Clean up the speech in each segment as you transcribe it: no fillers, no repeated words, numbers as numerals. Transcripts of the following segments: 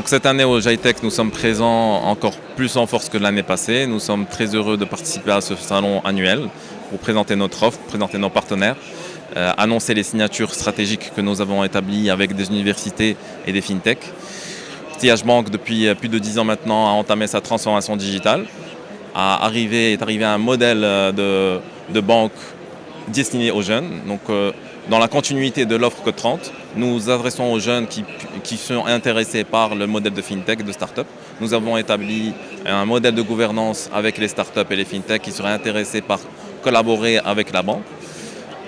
Donc cette année au GITEC, nous sommes présents encore plus en force que l'année passée. Nous sommes très heureux de participer à ce salon annuel pour présenter notre offre, présenter nos partenaires, annoncer les signatures stratégiques que nous avons établies avec des universités et des fintech. TH Bank, depuis plus de 10 ans maintenant, a entamé sa transformation digitale, est arrivé à un modèle de banque destiné aux jeunes. Donc, dans la continuité de l'offre Code 30, nous adressons aux jeunes qui sont intéressés par le modèle de fintech, de start-up. Nous avons établi un modèle de gouvernance avec les start-up et les fintech qui seraient intéressés par collaborer avec la banque.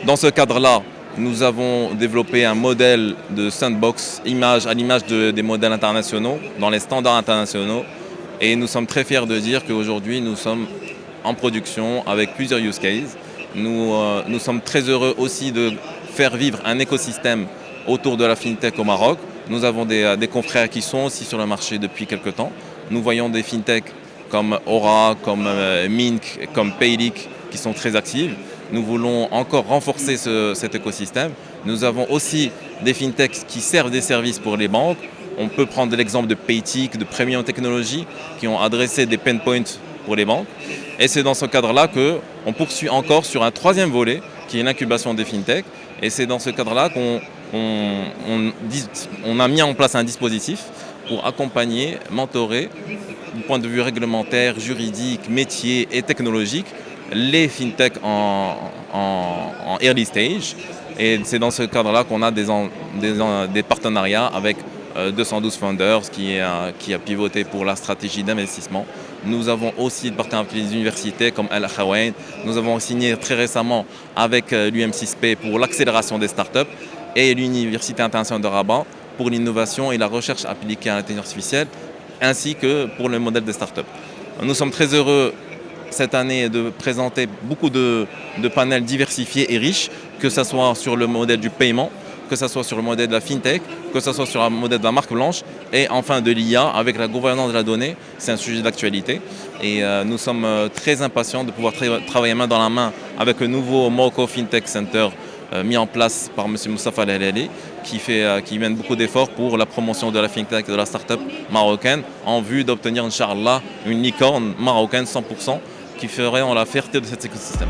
Dans ce cadre-là, nous avons développé un modèle de sandbox à l'image des modèles internationaux, dans les standards internationaux. Et nous sommes très fiers de dire qu'aujourd'hui, nous sommes en production avec plusieurs use cases. Nous sommes très heureux aussi de faire vivre un écosystème autour de la fintech au Maroc. Nous avons des confrères qui sont aussi sur le marché depuis quelques temps. Nous voyons des fintech comme Aura, comme Mink, comme Paylic qui sont très actives. Nous voulons encore renforcer cet écosystème. Nous avons aussi des fintechs qui servent des services pour les banques. On peut prendre l'exemple de Paytic, de Premium Technologies, qui ont adressé des pain points pour les banques. Et c'est dans ce cadre-là qu'on poursuit encore sur un troisième volet, qui est l'incubation des fintechs. Et c'est dans ce cadre-là qu'on a mis en place un dispositif pour accompagner, mentorer, du point de vue réglementaire, juridique, métier et technologique, les fintechs en early stage. Et c'est dans ce cadre-là qu'on a des partenariats avec 212 Founders qui a pivoté pour la stratégie d'investissement. Nous avons aussi des partenariats avec les universités comme Al Akhawain. Nous avons signé très récemment avec l'UM6P pour l'accélération des startups et l'Université internationale de Rabat pour l'innovation et la recherche appliquée à l'intelligence artificielle, ainsi que pour le modèle des startups. Nous sommes très heureux cette année de présenter beaucoup de panels diversifiés et riches, que ce soit sur le modèle du paiement, que ce soit sur le modèle de la fintech, que ce soit sur le modèle de la marque blanche et enfin de l'IA avec la gouvernance de la donnée. C'est un sujet d'actualité et nous sommes très impatients de pouvoir travailler main dans la main avec le nouveau Morocco Fintech Center mis en place par M. Moustapha Al-Halali qui mène beaucoup d'efforts pour la promotion de la fintech et de la start-up marocaine en vue d'obtenir, Inch'Allah, une licorne marocaine 100% qui ferait la fierté de cet écosystème.